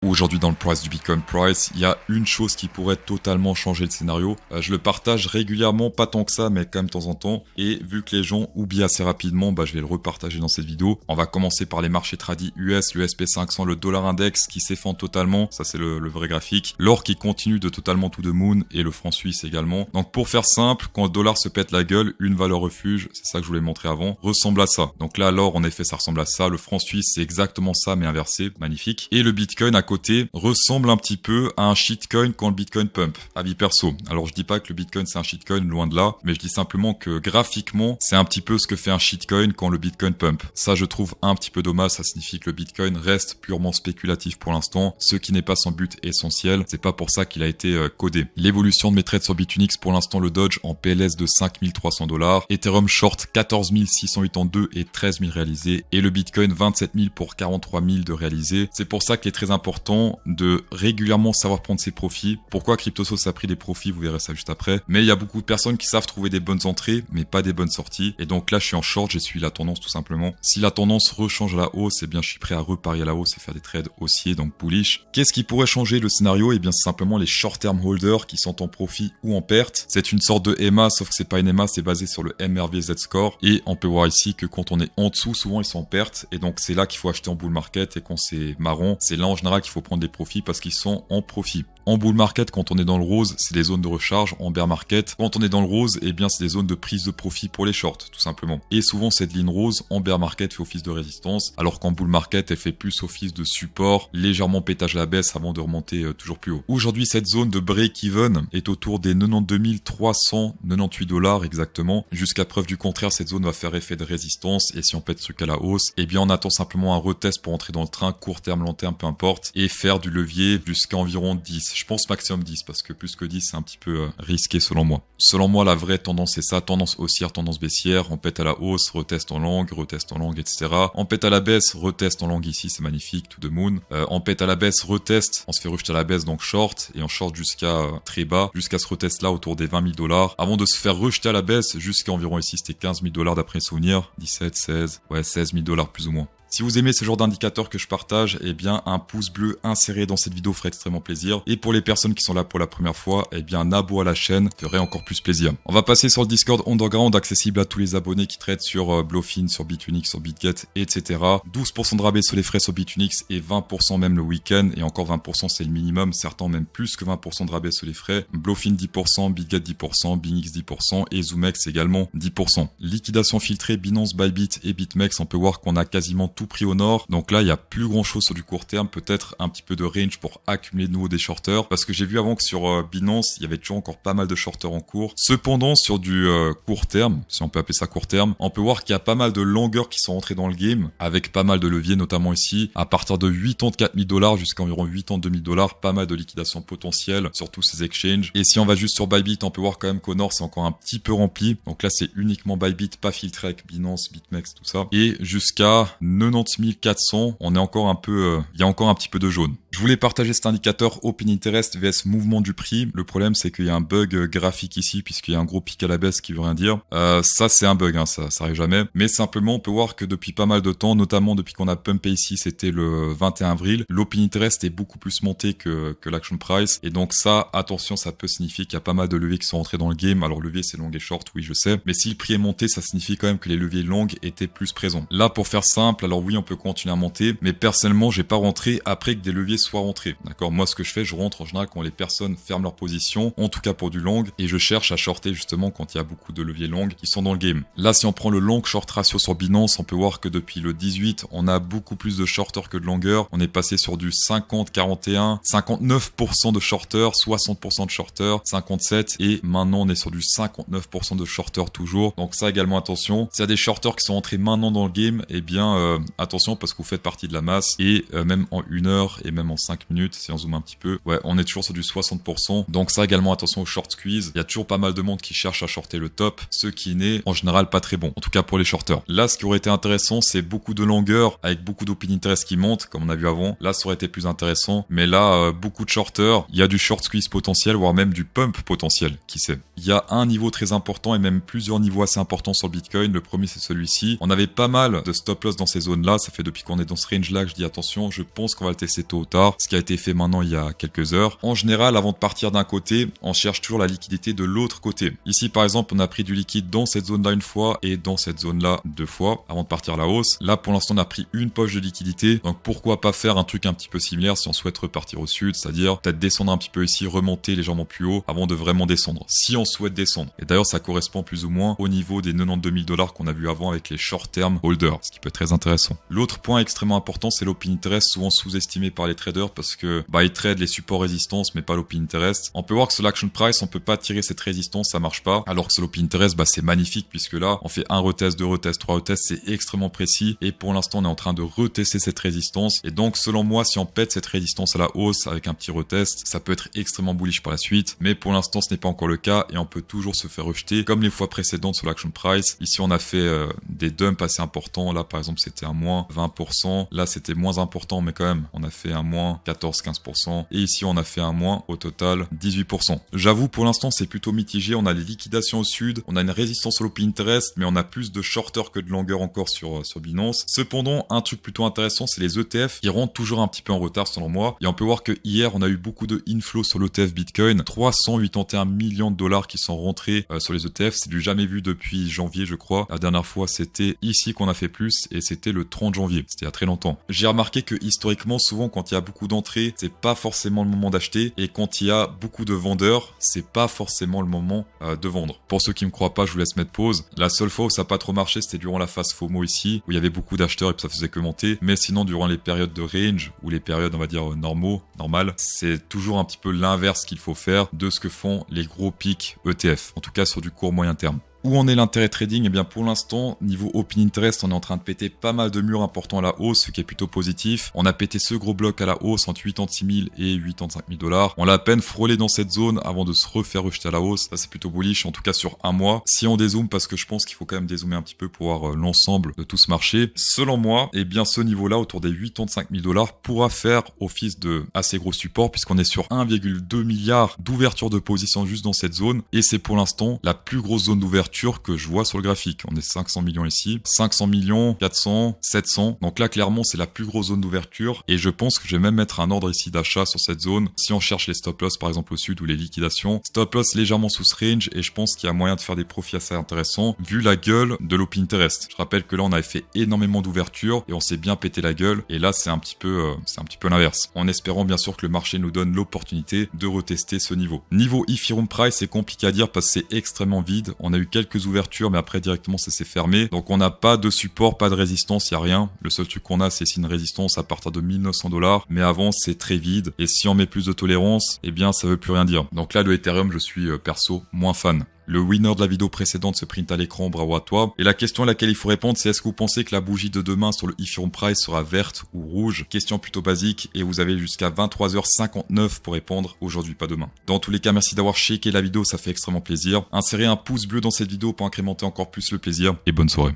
Aujourd'hui dans le price du Bitcoin Price, il y a une chose qui pourrait totalement changer le scénario. Je le partage régulièrement, pas tant que ça, mais quand même de temps en temps. Et vu que les gens oublient assez rapidement, je vais le repartager dans cette vidéo. On va commencer par les marchés tradis US, le SP500, le dollar index qui s'effondre totalement. Ça c'est le vrai graphique. L'or qui continue de totalement to the moon et le franc suisse également. Donc pour faire simple, quand le dollar se pète la gueule, une valeur refuge, c'est ça que je voulais montrer avant, ressemble à ça. Donc là l'or en effet ça ressemble à ça. Le franc suisse c'est exactement ça mais inversé, magnifique. Et le Bitcoin à côté ressemble un petit peu à un shitcoin quand le Bitcoin pump, avis perso. Alors je dis pas que le Bitcoin c'est un shitcoin, loin de là, mais je dis simplement que graphiquement c'est un petit peu ce que fait un shitcoin quand le Bitcoin pump. Ça je trouve un petit peu dommage, ça signifie que le Bitcoin reste purement spéculatif pour l'instant, ce qui n'est pas son but essentiel, c'est pas pour ça qu'il a été codé. L'évolution de mes trades sur Bitunix, pour l'instant le Dodge en PLS de 5300$, Ethereum short 14 682 et 13 000 réalisés, et le Bitcoin 27 000 pour 43 000 de réalisés. C'est pour ça qu'il est très important de régulièrement savoir prendre ses profits. Pourquoi CryptoSauce a pris des profits, vous verrez ça juste après. Mais il y a beaucoup de personnes qui savent trouver des bonnes entrées, mais pas des bonnes sorties. Et donc là, je suis en short, j'ai suivi la tendance tout simplement. Si la tendance rechange à la hausse, eh bien, je suis prêt à reparier à la hausse et faire des trades haussiers, donc bullish. Qu'est-ce qui pourrait changer le scénario? Eh bien, c'est simplement les short-term holders qui sont en profit ou en perte. C'est une sorte de EMA, sauf que c'est pas une EMA, c'est basé sur le MRV Z-Score. Et on peut voir ici que quand on est en dessous, souvent ils sont en perte. Et donc, c'est là qu'il faut acheter en bull market. Et quand c'est marron, c'est là en général qu'il faut prendre des profits parce qu'ils sont en profit. En bull market, quand on est dans le rose, c'est des zones de recharge. En bear market, quand on est dans le rose, eh bien, c'est des zones de prise de profit pour les shorts, tout simplement. Et souvent, cette ligne rose, en bear market, fait office de résistance, alors qu'en bull market, elle fait plus office de support, légèrement pétage à la baisse avant de remonter toujours plus haut. Aujourd'hui, cette zone de break-even est autour des 92 398$ exactement. Jusqu'à preuve du contraire, cette zone va faire effet de résistance, et si on pète ce truc à la hausse, eh bien, on attend simplement un retest pour entrer dans le train, court terme, long terme, peu importe, et faire du levier jusqu'à environ 10. Je pense maximum 10 parce que plus que 10 c'est un petit peu risqué selon moi. Selon moi la vraie tendance c'est ça, tendance haussière, tendance baissière, on pète à la hausse, retest en longue, etc. On pète à la baisse, retest en longue ici, c'est magnifique, to the moon. On pète à la baisse, retest, on se fait rejeter à la baisse donc short, et on short jusqu'à très bas, jusqu'à ce retest là autour des 20 000$, avant de se faire rejeter à la baisse jusqu'à environ ici c'était 15 000$ d'après souvenir, 17, 16, ouais 16 000$ plus ou moins. Si vous aimez ce genre d'indicateur que je partage, eh bien un pouce bleu inséré dans cette vidéo ferait extrêmement plaisir. Et pour les personnes qui sont là pour la première fois, eh bien un abo à la chaîne ferait encore plus plaisir. On va passer sur le Discord Underground accessible à tous les abonnés qui traitent sur Bluefin, sur Bitunix, sur BitGet, etc. 12% de rabais sur les frais sur Bitunix et 20% même le week-end. Et encore 20% c'est le minimum, certains ont même plus que 20% de rabais sur les frais. Bluefin 10%, BitGet 10%, Binix 10% et ZoomX également 10%. Liquidation filtrée Binance, Bybit et BitMEX, on peut voir qu'on a quasiment tout pris au nord, donc là il y a plus grand chose sur du court terme, peut-être un petit peu de range pour accumuler de nouveau des shorters, parce que j'ai vu avant que sur Binance il y avait toujours encore pas mal de shorters en cours. Cependant sur du court terme, si on peut appeler ça court terme, on peut voir qu'il y a pas mal de longueurs qui sont rentrées dans le game, avec pas mal de leviers, notamment ici, à partir de 84 000$ jusqu'à environ 82 000$, pas mal de liquidation potentielle sur tous ces exchanges. Et si on va juste sur Bybit, on peut voir quand même qu'au nord c'est encore un petit peu rempli, donc là c'est uniquement Bybit, pas filtré avec Binance, BitMEX, tout ça, et jusqu'à 90 400, on est encore un peu, il y a encore un petit peu de jaune. Je voulais partager cet indicateur Open Interest vs mouvement du prix. Le problème c'est qu'il y a un bug graphique ici puisqu'il y a un gros pic à la baisse qui veut rien dire. Ça c'est un bug, hein, ça arrive jamais. Mais simplement on peut voir que depuis pas mal de temps, notamment depuis qu'on a pumpé ici, c'était le 21 avril, l'Open Interest est beaucoup plus monté que l'Action Price. Et donc ça, attention, ça peut signifier qu'il y a pas mal de leviers qui sont rentrés dans le game. Alors levier c'est long et short, oui je sais. Mais si le prix est monté, ça signifie quand même que les leviers longs étaient plus présents. Là pour faire simple, alors oui on peut continuer à monter, mais personnellement j'ai pas rentré après que des leviers soient rentrés. D'accord, moi ce que je fais, je rentre en général quand les personnes ferment leur position, en tout cas pour du long, et je cherche à shorter justement quand il y a beaucoup de leviers longs qui sont dans le game. Là si on prend le long short ratio sur Binance, on peut voir que depuis le 18, on a beaucoup plus de shorters que de longueurs. On est passé sur du 50-41, 59% de shorters, 60% de shorters, 57, et maintenant on est sur du 59% de shorters toujours. Donc ça également attention, s'il y a des shorters qui sont entrés maintenant dans le game, eh bien attention parce que vous faites partie de la masse, et même en 1 heure et même en 5 minutes, si on zoome un petit peu, ouais, on est toujours sur du 60%. Donc ça également attention au short squeeze. Il y a toujours pas mal de monde qui cherche à shorter le top, ce qui n'est en général pas très bon, en tout cas pour les shorters. Là, ce qui aurait été intéressant, c'est beaucoup de longueur avec beaucoup d'open interest qui monte, comme on a vu avant. Là, ça aurait été plus intéressant. Mais là, beaucoup de shorters, il y a du short squeeze potentiel, voire même du pump potentiel, qui sait. Il y a un niveau très important et même plusieurs niveaux assez importants sur le Bitcoin. Le premier, c'est celui-ci. On avait pas mal de stop loss dans ces zones-là. Ça fait depuis qu'on est dans ce range-là que je dis attention, je pense qu'on va le tester tôt ou tard. $, ce qui a été fait maintenant il y a quelques heures. En général, avant de partir d'un côté, on cherche toujours la liquidité de l'autre côté. Ici, par exemple, on a pris du liquide dans cette zone-là une fois et dans cette zone-là 2 fois avant de partir à la hausse. Là, pour l'instant, on a pris une poche de liquidité. Donc, pourquoi pas faire un truc un petit peu similaire si on souhaite repartir au sud, c'est-à-dire peut-être descendre un petit peu ici, remonter légèrement plus haut avant de vraiment descendre, si on souhaite descendre. Et d'ailleurs, ça correspond plus ou moins au niveau des 92 000 $ qu'on a vu avant avec les short-term holders, ce qui peut être très intéressant. L'autre point extrêmement important, c'est l'open interest, souvent sous-estimé par les traders parce que ils tradent les supports résistances mais pas l'open interest. On peut voir que sur l'action price, on peut pas tirer cette résistance, ça marche pas. Alors que sur l'open interest, c'est magnifique puisque là, on fait un retest, 2 retests, 3 retests, c'est extrêmement précis et pour l'instant, on est en train de retester cette résistance. Et donc, selon moi, si on pète cette résistance à la hausse avec un petit retest, ça peut être extrêmement bullish par la suite. Mais pour l'instant, ce n'est pas encore le cas et on peut toujours se faire rejeter comme les fois précédentes sur l'action price. Ici, on a fait des dumps assez importants. Là, par exemple, c'était un moins 20%. Là, c'était moins important, mais quand même, on a fait un moins 14-15%. Et ici, on a fait un moins au total 18%. J'avoue, pour l'instant, c'est plutôt mitigé. On a les liquidations au sud, on a une résistance sur l'open interest, mais on a plus de shorter que de longueur encore sur Binance. Cependant, un truc plutôt intéressant, c'est les ETF qui rentrent toujours un petit peu en retard selon moi. Et on peut voir que hier, on a eu beaucoup de inflow sur l'ETF Bitcoin. 381 millions de dollars qui sont rentrés sur les ETF. C'est du jamais vu depuis janvier, je crois. La dernière fois, c'était ici qu'on a fait plus et c'était le 30 janvier. C'était il y a très longtemps. J'ai remarqué que historiquement, souvent, quand il y a beaucoup d'entrées, c'est pas forcément le moment d'acheter. Et quand il y a beaucoup de vendeurs, c'est pas forcément le moment de vendre. Pour ceux qui me croient pas, je vous laisse mettre pause. La seule fois où ça n'a pas trop marché, c'était durant la phase FOMO ici, où il y avait beaucoup d'acheteurs et puis ça faisait que monter. Mais sinon, durant les périodes de range, ou les périodes, on va dire, normales, c'est toujours un petit peu l'inverse qu'il faut faire de ce que font les gros pics ETF. En tout cas, sur du court moyen terme. Où en est l'intérêt trading? Eh bien, pour l'instant, niveau open interest, on est en train de péter pas mal de murs importants à la hausse, ce qui est plutôt positif. On a pété ce gros bloc à la hausse entre 86 000 et 85 000 $. On l'a à peine frôlé dans cette zone avant de se refaire rejeter à la hausse. Ça, c'est plutôt bullish, en tout cas sur un mois. Si on dézoome, parce que je pense qu'il faut quand même dézoomer un petit peu pour voir l'ensemble de tout ce marché. Selon moi, eh bien, ce niveau-là, autour des 85 000 $, pourra faire office de assez gros support, puisqu'on est sur 1,2 milliard d'ouverture de position juste dans cette zone. Et c'est pour l'instant la plus grosse zone d'ouverture que je vois sur le graphique. On est 500 millions ici, 500 millions, 400, 700. Donc là, clairement, c'est la plus grosse zone d'ouverture et je pense que je vais même mettre un ordre ici d'achat sur cette zone. Si on cherche les stop loss, par exemple au sud ou les liquidations, stop loss légèrement sous ce range et je pense qu'il y a moyen de faire des profits assez intéressants vu la gueule de l'open interest. Je rappelle que là, on avait fait énormément d'ouverture et on s'est bien pété la gueule et là, c'est un petit peu l'inverse. En espérant bien sûr que le marché nous donne l'opportunité de retester ce niveau. Niveau Ethereum price, c'est compliqué à dire parce que c'est extrêmement vide. On a eu quelques ouvertures, mais après directement ça s'est fermé. Donc on n'a pas de support, pas de résistance, il n'y a rien. Le seul truc qu'on a, c'est une résistance à partir de 1900 $. Mais avant, c'est très vide. Et si on met plus de tolérance, eh bien ça veut plus rien dire. Donc là, le Ethereum, je suis perso moins fan. Le winner de la vidéo précédente se print à l'écran, bravo à toi. Et la question à laquelle il faut répondre, c'est est-ce que vous pensez que la bougie de demain sur le Ethereum Price sera verte ou rouge? Question plutôt basique et vous avez jusqu'à 23h59 pour répondre aujourd'hui, pas demain. Dans tous les cas, merci d'avoir checké la vidéo, ça fait extrêmement plaisir. Insérez un pouce bleu dans cette vidéo pour incrémenter encore plus le plaisir et bonne soirée.